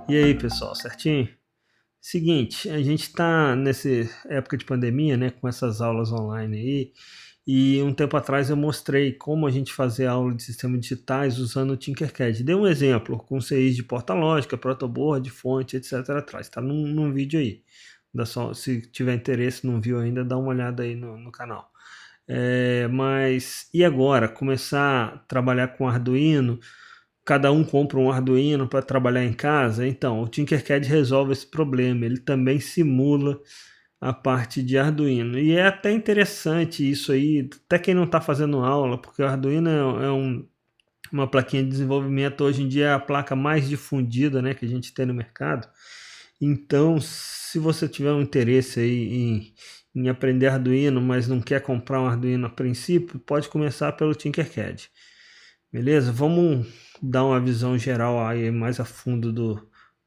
E aí, pessoal, certinho? Seguinte, a gente está nessa época de pandemia, né, com essas aulas online aí, e um tempo atrás eu mostrei como a gente fazer aula de sistemas digitais usando o Tinkercad. Dei um exemplo com CIs de porta-lógica, protoboard, fonte, etc. atrás. Está num vídeo aí. Se tiver interesse, não viu ainda, dá uma olhada aí no canal. Mas e agora? Começar a trabalhar com Arduino? Cada um compra um Arduino para trabalhar em casa. Então, o Tinkercad resolve esse problema. Ele também simula a parte de Arduino. E é até interessante isso aí, até quem não está fazendo aula, porque o Arduino uma plaquinha de desenvolvimento, hoje em dia é a placa mais difundida, né, que a gente tem no mercado. Então, se você tiver um interesse aí em aprender Arduino, mas não quer comprar um Arduino a princípio, pode começar pelo Tinkercad. Beleza? Vamos dar uma visão geral aí mais a fundo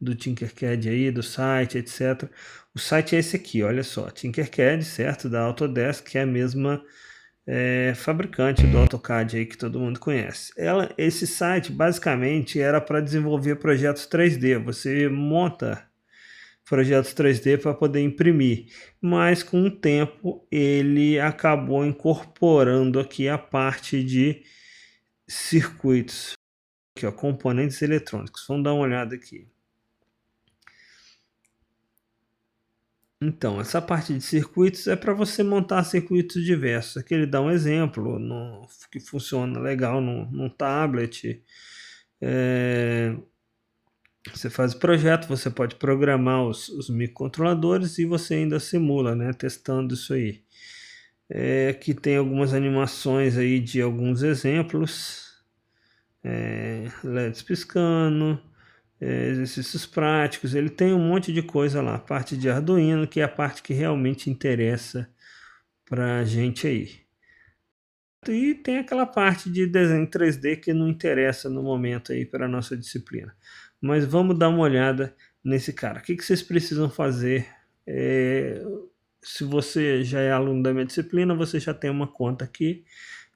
do Tinkercad aí, do site, etc. O site é esse aqui, olha só, Tinkercad, certo? Da Autodesk, que é a mesma fabricante do AutoCAD aí que todo mundo conhece. Esse site basicamente era para desenvolver projetos 3D. Você monta projetos 3D para poder imprimir, mas com o tempo ele acabou incorporando aqui a parte de circuitos. Aqui, ó, componentes eletrônicos. Vamos dar uma olhada aqui. Então, essa parte de circuitos é para você montar circuitos diversos. Aqui ele dá um exemplo que funciona legal num tablet. Você faz o projeto, você pode programar os microcontroladores e você ainda simula, né, testando isso aí. Aqui tem algumas animações aí de alguns exemplos. LEDs piscando. Exercícios práticos, ele tem um monte de coisa lá, a parte de Arduino, que é a parte que realmente interessa para a gente aí. E tem aquela parte de desenho 3D que não interessa no momento aí para a nossa disciplina. Mas vamos dar uma olhada nesse cara. O que vocês precisam fazer? Se você já é aluno da minha disciplina, você já tem uma conta aqui.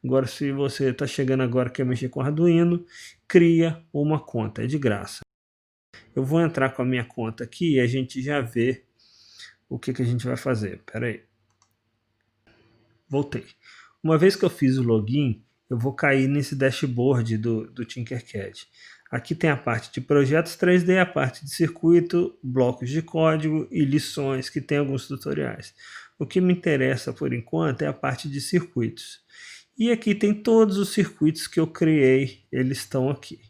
Agora, se você está chegando agora e quer mexer com Arduino, cria uma conta, é de graça. Eu vou entrar com a minha conta aqui e a gente já vê o que a gente vai fazer. Espera aí. Voltei. Uma vez que eu fiz o login, eu vou cair nesse dashboard do Tinkercad. Aqui tem a parte de projetos 3D, a parte de circuito, blocos de código e lições, que tem alguns tutoriais. O que me interessa por enquanto é a parte de circuitos. E aqui tem todos os circuitos que eu criei, eles estão aqui.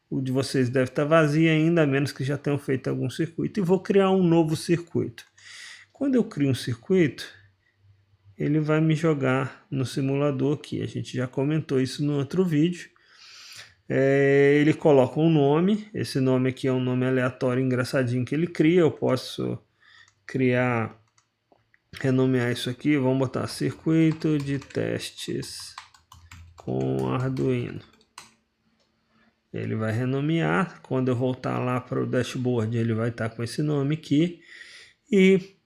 O de vocês deve estar vazio ainda, a menos que já tenham feito algum circuito. E vou criar um novo circuito. Quando eu crio um circuito, ele vai me jogar no simulador aqui. A gente já comentou isso no outro vídeo. Ele coloca um nome. Esse nome aqui é um nome aleatório, engraçadinho que ele cria. Eu posso criar, renomear isso aqui. Vamos botar circuito de testes com Arduino. Ele vai renomear. Quando eu voltar lá para o dashboard, ele vai estar com esse nome aqui. E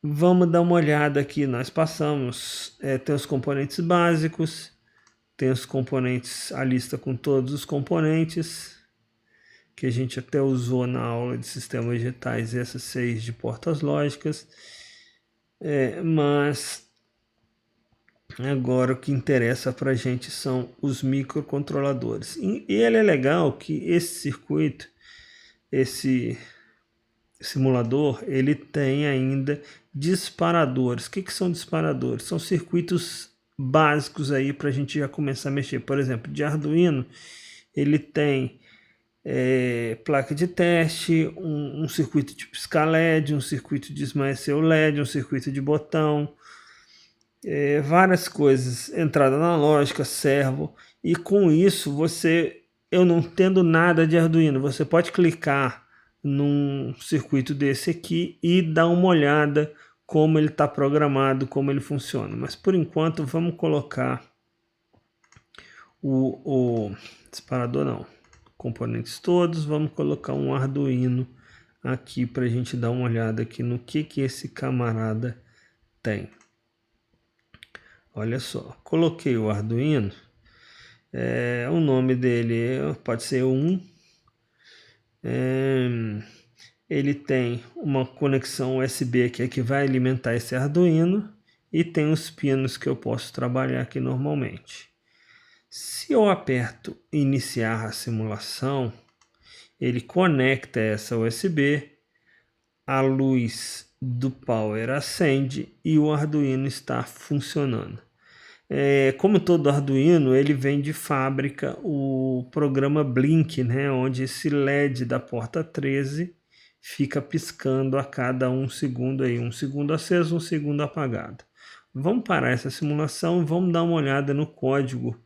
vamos dar uma olhada aqui. Nós passamos, tem os componentes básicos, tem os componentes, a lista com todos os componentes, que a gente até usou na aula de sistemas digitais, essas 6 de portas lógicas. Mas agora o que interessa para a gente são os microcontroladores. E ele é legal que esse circuito, esse simulador, ele tem ainda disparadores. O que são disparadores? São circuitos básicos aí para a gente já começar a mexer. Por exemplo, de Arduino, ele tem placa de teste, um circuito de piscar LED, um circuito de esmaecer o LED, um circuito de botão, várias coisas, entrada analógica, servo, e com isso eu não tendo nada de Arduino, você pode clicar num circuito desse aqui e dar uma olhada como ele está programado, como ele funciona. Mas por enquanto vamos colocar o disparador não, componentes todos, vamos colocar um Arduino aqui para a gente dar uma olhada aqui no que esse camarada tem. Olha só, coloquei o Arduino, o nome dele pode ser 1, ele tem uma conexão USB aqui que vai alimentar esse Arduino e tem os pinos que eu posso trabalhar aqui normalmente. Se eu aperto iniciar a simulação, ele conecta essa USB, a luz do power acende e o Arduino está funcionando. Como todo Arduino, ele vem de fábrica o programa Blink, né, onde esse LED da porta 13 fica piscando a cada 1 segundo, aí, 1 segundo aceso, 1 segundo apagado. Vamos parar essa simulação e vamos dar uma olhada no código,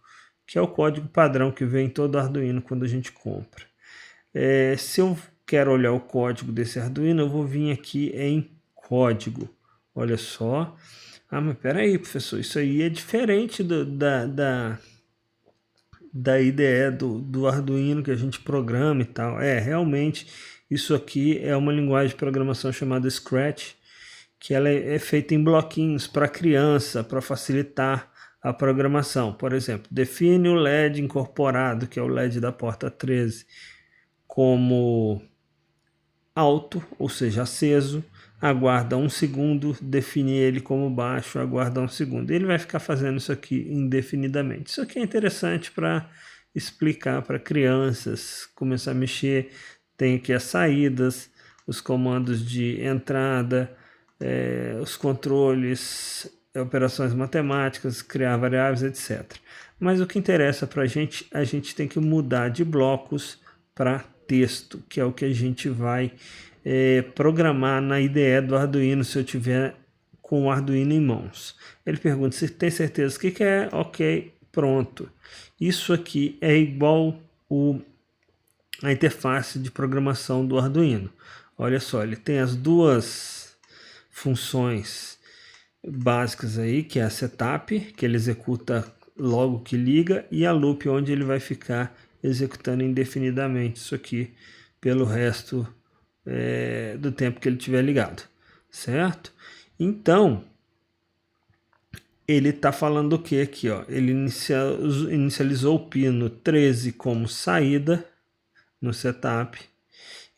que é o código padrão que vem em todo Arduino quando a gente compra. Se eu quero olhar o código desse Arduino, eu vou vir aqui em código. Olha só. Ah, mas peraí, professor, isso aí é diferente da IDE do Arduino que a gente programa e tal. Realmente, isso aqui é uma linguagem de programação chamada Scratch, que ela é feita em bloquinhos para criança, para facilitar a programação. Por exemplo, define o LED incorporado, que é o LED da porta 13, como alto, ou seja, aceso, aguarda 1 segundo, define ele como baixo, aguarda 1 segundo. Ele vai ficar fazendo isso aqui indefinidamente. Isso aqui é interessante para explicar para crianças, começar a mexer. Tem aqui as saídas, os comandos de entrada, os controles, operações matemáticas, criar variáveis, etc. Mas o que interessa para a gente tem que mudar de blocos para texto, que é o que a gente vai programar na IDE do Arduino se eu tiver com o Arduino em mãos. Ele pergunta se tem certeza o que é, ok, pronto. Isso aqui é igual a interface de programação do Arduino. Olha só, ele tem as duas funções básicas aí, que é a setup, que ele executa logo que liga, e a loop, onde ele vai ficar executando indefinidamente isso aqui pelo resto do tempo que ele tiver ligado, certo? Então, ele está falando o que aqui? Ó? Ele inicializou o pino 13 como saída no setup,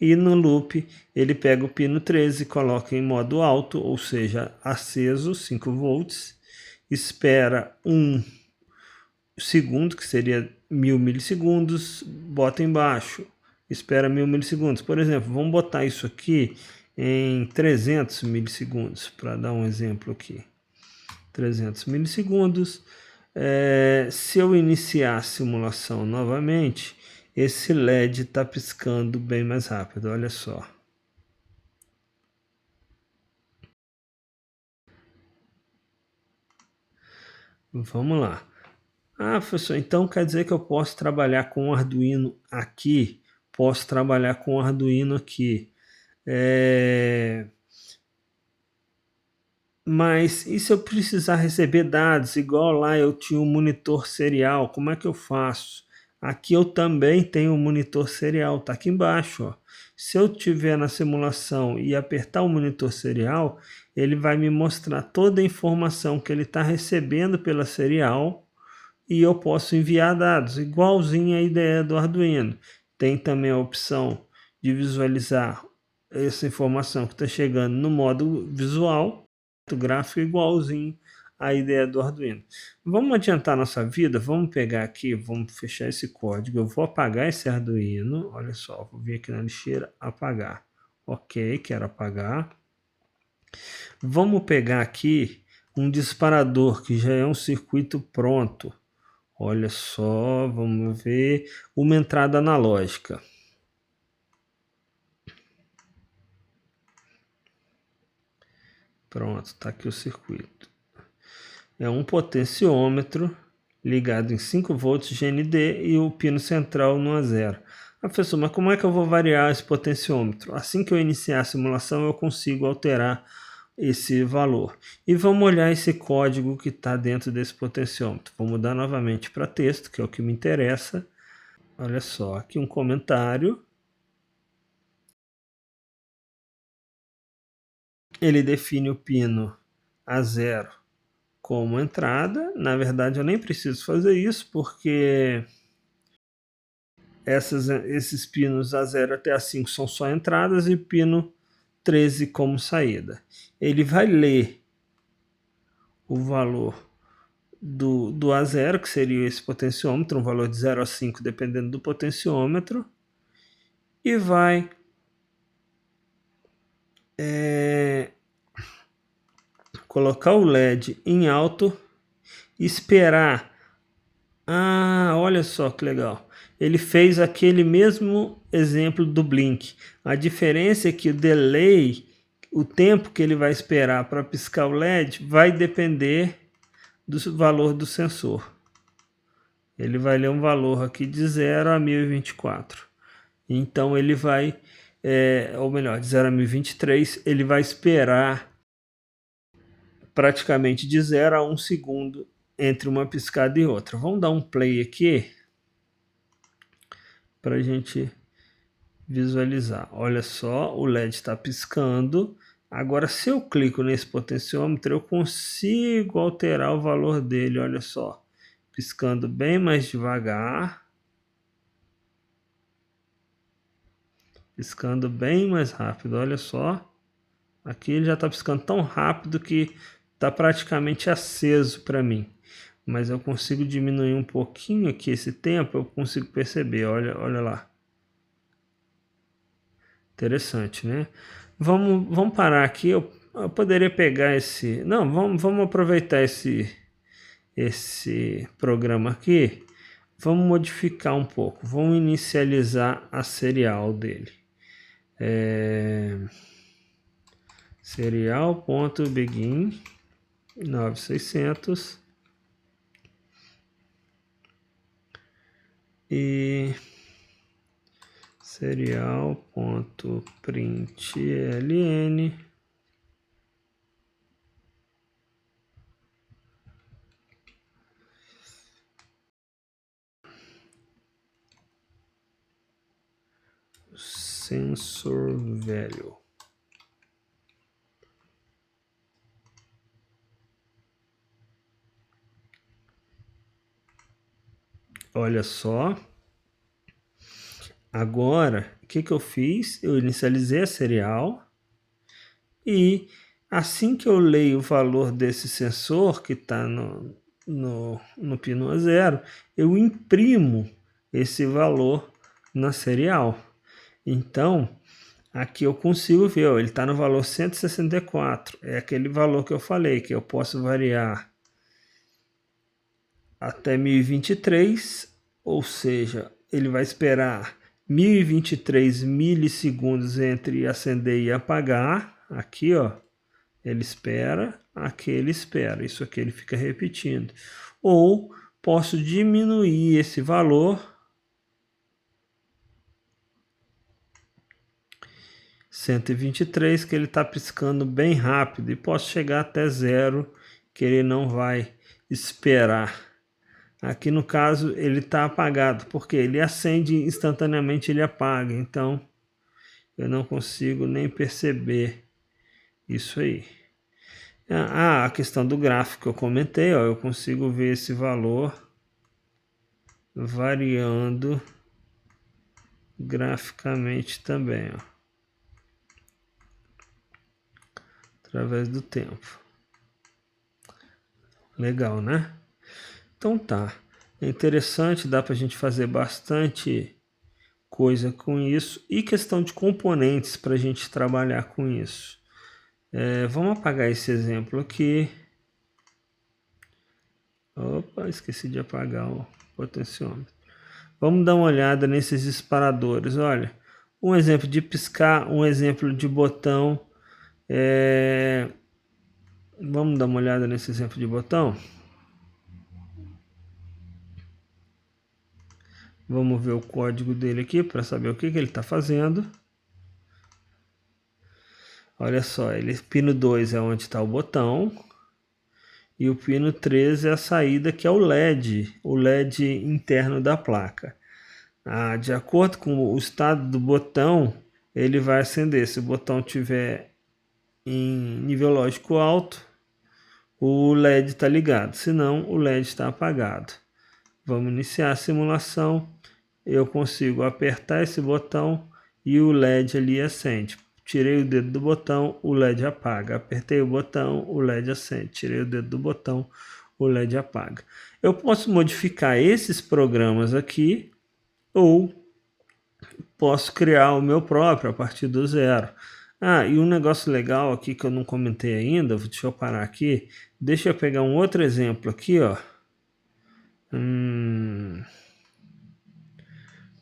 e no loop ele pega o pino 13 e coloca em modo alto, ou seja, aceso, 5 volts, espera 1 segundo, que seria 1000 milissegundos, bota embaixo, espera 1000 milissegundos. Por exemplo, vamos botar isso aqui em 300 milissegundos, para dar um exemplo aqui. 300 milissegundos. Se eu iniciar a simulação novamente, esse LED está piscando bem mais rápido, olha só. Vamos lá. Ah, professor, então quer dizer que eu posso trabalhar com o Arduino aqui? Posso trabalhar com o Arduino aqui. Mas e se eu precisar receber dados, igual lá eu tinha um monitor serial, como é que eu faço? Aqui eu também tenho um monitor serial, tá aqui embaixo, ó. Se eu tiver na simulação e apertar o monitor serial, ele vai me mostrar toda a informação que ele está recebendo pela serial, e eu posso enviar dados, igualzinho a ideia do Arduino. Tem também a opção de visualizar essa informação que está chegando no modo visual, gráfico, igualzinho à ideia do Arduino. Vamos adiantar nossa vida, vamos pegar aqui, vamos fechar esse código, eu vou apagar esse Arduino, olha só, vou vir aqui na lixeira, apagar. Ok, quero apagar. Vamos pegar aqui um disparador, que já é um circuito pronto. Olha só, vamos ver uma entrada analógica. Pronto, está aqui o circuito. É um potenciômetro ligado em 5 volts GND e o pino central no A0. Ah, professor, mas como é que eu vou variar esse potenciômetro? Assim que eu iniciar a simulação, eu consigo alterar esse valor. E vamos olhar esse código que está dentro desse potenciômetro. Vou mudar novamente para texto, que é o que me interessa. Olha só, aqui um comentário. Ele define o pino A0 como entrada. Na verdade, eu nem preciso fazer isso, porque esses pinos A0 até A5 são só entradas e pino 13 como saída. Ele vai ler o valor do A0, que seria esse potenciômetro, um valor de 0 a 5 dependendo do potenciômetro, e vai colocar o LED em alto e esperar. Olha só que legal. Ele fez aquele mesmo exemplo do blink. A diferença é que o delay, o tempo que ele vai esperar para piscar o LED, vai depender do valor do sensor. Ele vai ler um valor aqui de 0 a 1024. Então ele vai, ou melhor, de 0 a 1023, ele vai esperar praticamente de 0 a 1 segundo entre uma piscada e outra. Vamos dar um play aqui para a gente visualizar. Olha só, o LED está piscando. Agora, se eu clico nesse potenciômetro, eu consigo alterar o valor dele. Olha só, piscando bem mais devagar. Piscando bem mais rápido, olha só. Aqui ele já está piscando tão rápido que está praticamente aceso para mim. Mas eu consigo diminuir um pouquinho aqui esse tempo, eu consigo perceber, olha lá. Interessante, né? Vamos parar aqui, eu poderia pegar esse... Não, vamos aproveitar esse programa aqui. Vamos modificar um pouco, vamos inicializar a serial dele. Serial.begin 9600 e serial.println sensor value. Olha só. Agora, o que eu fiz? Eu inicializei a serial e assim que eu leio o valor desse sensor que está no pino A0, eu imprimo esse valor na serial. Então, aqui eu consigo ver, ó, ele está no valor 164. É aquele valor que eu falei, que eu posso variar até 1023, ou seja, ele vai esperar 1023 milissegundos entre acender e apagar. Aqui, ó, ele espera, aqui ele espera. Isso aqui ele fica repetindo. Ou posso diminuir esse valor 123, que ele está piscando bem rápido, e posso chegar até 0, que ele não vai esperar. Aqui no caso ele está apagado, porque ele acende instantaneamente, ele apaga, então eu não consigo nem perceber isso aí. A questão do gráfico que eu comentei, ó, eu consigo ver esse valor variando graficamente também, ó, através do tempo. Legal, né? Então tá, é interessante, dá para a gente fazer bastante coisa com isso, e questão de componentes para a gente trabalhar com isso. Vamos apagar esse exemplo aqui. Opa, esqueci de apagar o potenciômetro. Vamos dar uma olhada nesses disparadores. Olha, um exemplo de piscar, um exemplo de botão. Vamos dar uma olhada nesse exemplo de botão. Vamos ver o código dele aqui para saber o que ele está fazendo. Olha só, pino 2 é onde está o botão. E o pino 3 é a saída, que é o LED interno da placa. De acordo com o estado do botão, ele vai acender. Se o botão estiver em nível lógico alto, o LED está ligado, senão o LED está apagado. Vamos iniciar a simulação. eu consigo apertar esse botão e o LED ali acende. Tirei o dedo do botão, o LED apaga. Apertei o botão, o LED acende. Tirei o dedo do botão, o LED apaga. Eu posso modificar esses programas aqui ou posso criar o meu próprio a partir do zero. Ah, e um negócio legal aqui que eu não comentei ainda, deixa eu parar aqui. Deixa eu pegar um outro exemplo aqui, ó.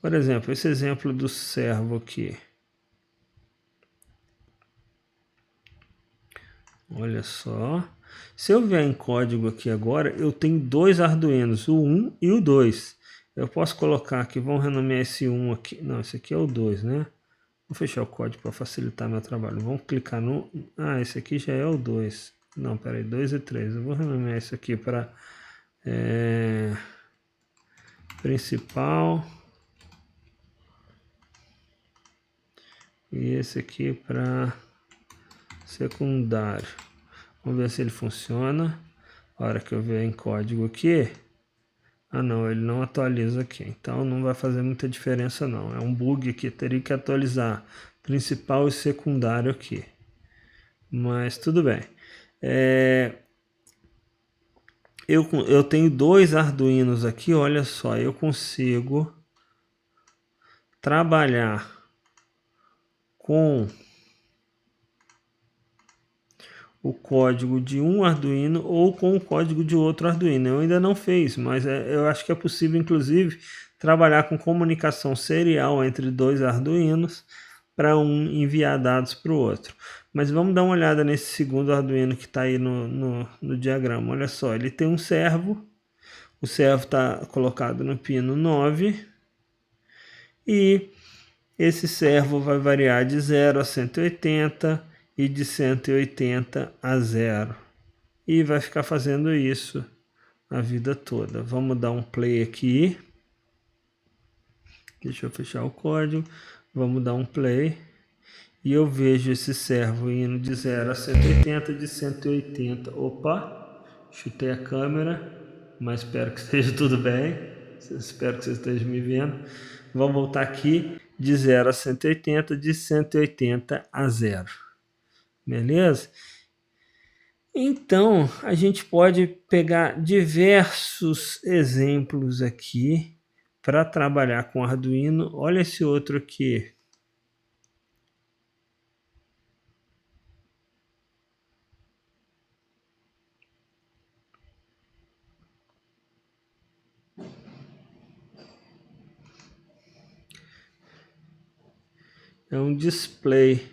Por exemplo, esse exemplo do servo aqui. Olha só. Se eu vier em código aqui agora, eu tenho dois Arduinos, o 1 e o 2. Eu posso colocar aqui, vamos renomear esse 1 aqui. Não, esse aqui é o 2, né? Vou fechar o código para facilitar meu trabalho. Vamos clicar no... Ah, esse aqui já é o 2. Não, peraí, 2 e 3. Eu vou renomear isso aqui para... principal. E esse aqui para secundário. Vamos ver se ele funciona. A hora que eu ver em código aqui... Ah não, ele não atualiza aqui, então não vai fazer muita diferença não. É um bug aqui, teria que atualizar principal e secundário aqui. Mas tudo bem. Eu tenho dois Arduinos aqui, olha só, eu consigo trabalhar com o código de um Arduino ou com o código de outro Arduino. Eu ainda não fiz, mas eu acho que é possível, inclusive, trabalhar com comunicação serial entre dois Arduinos para um enviar dados para o outro. Mas vamos dar uma olhada nesse segundo Arduino que está aí no diagrama. Olha só, ele tem um servo. O servo está colocado no pino 9. E esse servo vai variar de 0 a 180 e de 180 a 0. E vai ficar fazendo isso a vida toda. Vamos dar um play aqui. Deixa eu fechar o código. Vamos dar um play. E eu vejo esse servo indo de 0 a 180, de 180. Opa, chutei a câmera, mas espero que esteja tudo bem. Espero que você esteja me vendo. Vamos voltar aqui de 0 a 180, de 180 a 0. Beleza? Então, a gente pode pegar diversos exemplos aqui para trabalhar com Arduino. Olha esse outro aqui. É um display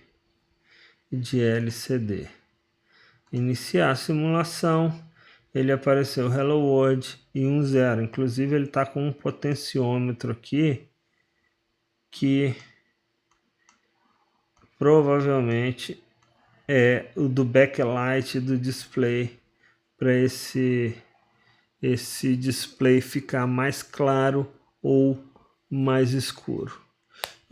de LCD. Iniciar a simulação, ele apareceu Hello World e um 0. Inclusive ele está com um potenciômetro aqui que provavelmente é o do backlight do display, para esse display ficar mais claro ou mais escuro.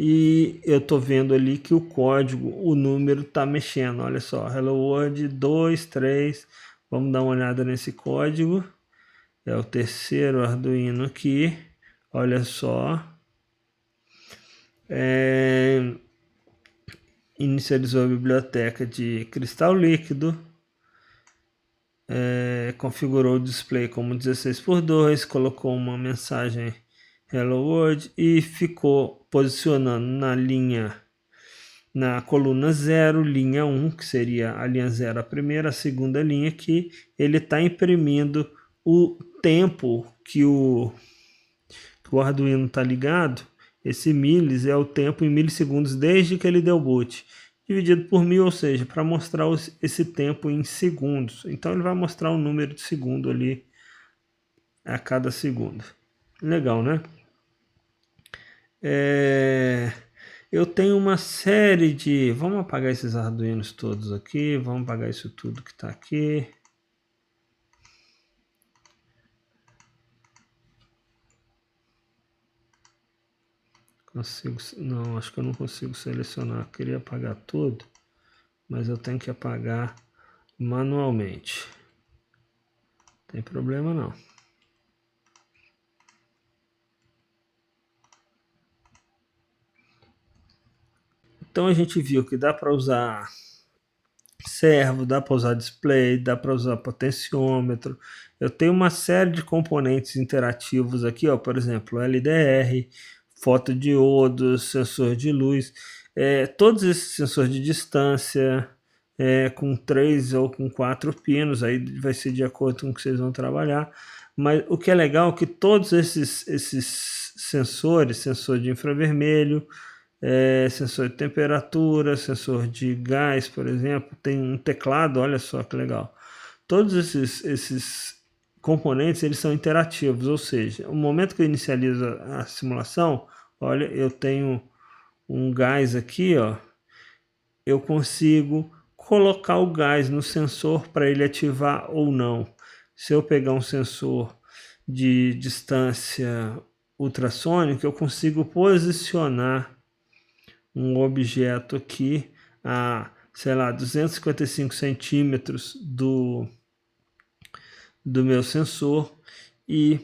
E eu tô vendo ali que o código, o número tá mexendo. Olha só, Hello World 2, 3. Vamos dar uma olhada nesse código. É o terceiro Arduino aqui. Olha só. Inicializou a biblioteca de cristal líquido. Configurou o display como 16:2. Colocou uma mensagem Hello World e ficou posicionando na coluna 0, linha 1, que seria a linha 0, a primeira, a segunda linha aqui, ele está imprimindo o tempo que o Arduino está ligado. Esse milis é o tempo em milissegundos desde que ele deu boot, dividido por 1000, ou seja, para mostrar esse tempo em segundos. Então ele vai mostrar o número de segundo ali a cada segundo. Legal, né? Eu tenho uma série de... Vamos apagar esses Arduinos todos aqui. Vamos apagar isso tudo que está aqui. Consigo... Não, acho que eu não consigo selecionar. Eu queria apagar tudo, mas eu tenho que apagar manualmente. Não tem problema não. Então a gente viu que dá para usar servo, dá para usar display, dá para usar potenciômetro. Eu tenho uma série de componentes interativos aqui, ó, por exemplo, LDR, fotodiodos, sensor de luz, todos esses sensores de distância, com 3 ou com 4 pinos, aí vai ser de acordo com o que vocês vão trabalhar. Mas o que é legal é que todos esses sensores, sensor de infravermelho, sensor de temperatura, sensor de gás, por exemplo, tem um teclado, olha só que legal. Todos esses componentes, eles são interativos, ou seja, no momento que eu inicializo a simulação, olha, eu tenho um gás aqui, ó, eu consigo colocar o gás no sensor para ele ativar ou não. Se eu pegar um sensor de distância ultrassônica, eu consigo posicionar um objeto aqui a, sei lá, 255 centímetros do meu sensor e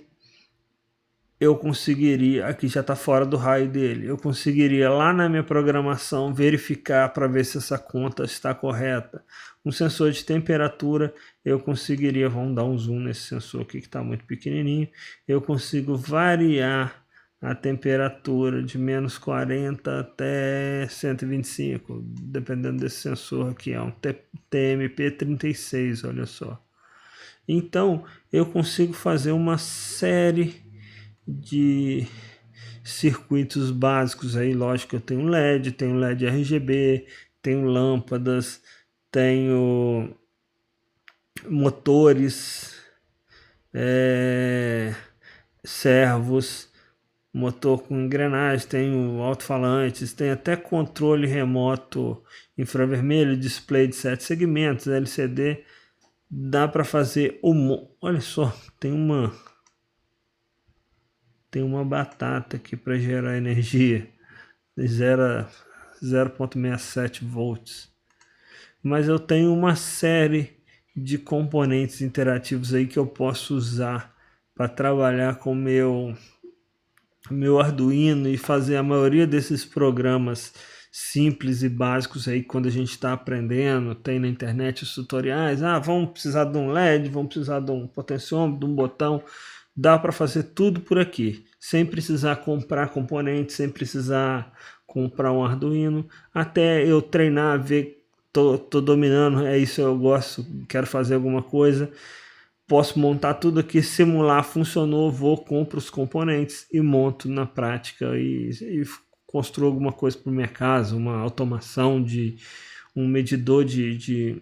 eu conseguiria, aqui já está fora do raio dele, eu conseguiria lá na minha programação verificar para ver se essa conta está correta. Um sensor de temperatura, eu conseguiria, vamos dar um zoom nesse sensor aqui que está muito pequenininho, eu consigo variar a temperatura de menos 40 até 125, dependendo desse sensor aqui, é um TMP36, olha só. Então, eu consigo fazer uma série de circuitos básicos aí, lógico, eu tenho LED, tenho LED RGB, tenho lâmpadas, tenho motores, servos, motor com engrenagem, tenho alto-falantes, tem até controle remoto infravermelho, display de 7 segmentos, LCD, dá para fazer olha só, tem uma batata aqui para gerar energia, 0,67 volts, mas eu tenho uma série de componentes interativos aí que eu posso usar para trabalhar com meu Arduino e fazer a maioria desses programas simples e básicos aí quando a gente está aprendendo, tem na internet os tutoriais, vamos precisar de um LED, vamos precisar de um potenciômetro, de um botão, dá para fazer tudo por aqui, sem precisar comprar componentes, sem precisar comprar um Arduino, até eu treinar, ver, tô dominando, é isso, eu gosto, quero fazer alguma coisa, posso montar tudo aqui, simular, funcionou, vou, compro os componentes e monto na prática e construo alguma coisa para minha casa, uma automação de um medidor de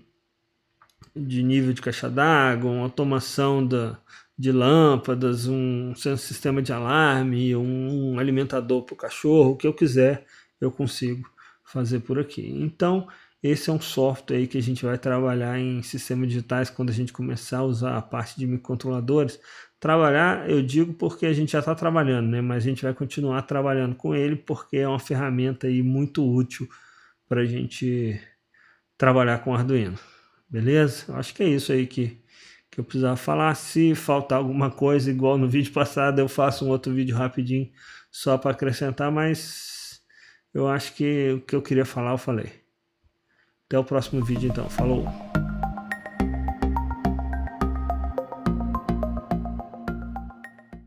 nível de caixa d'água, uma automação de lâmpadas, um sistema de alarme, um alimentador para o cachorro, o que eu quiser, eu consigo fazer por aqui. Então, esse é um software aí que a gente vai trabalhar em sistemas digitais quando a gente começar a usar a parte de microcontroladores. Trabalhar, eu digo porque a gente já está trabalhando, né? Mas a gente vai continuar trabalhando com ele porque é uma ferramenta aí muito útil para a gente trabalhar com Arduino. Beleza? Eu acho que é isso aí que eu precisava falar. Se faltar alguma coisa, igual no vídeo passado, eu faço um outro vídeo rapidinho só para acrescentar, mas eu acho que o que eu queria falar, eu falei. Até o próximo vídeo então. Falou!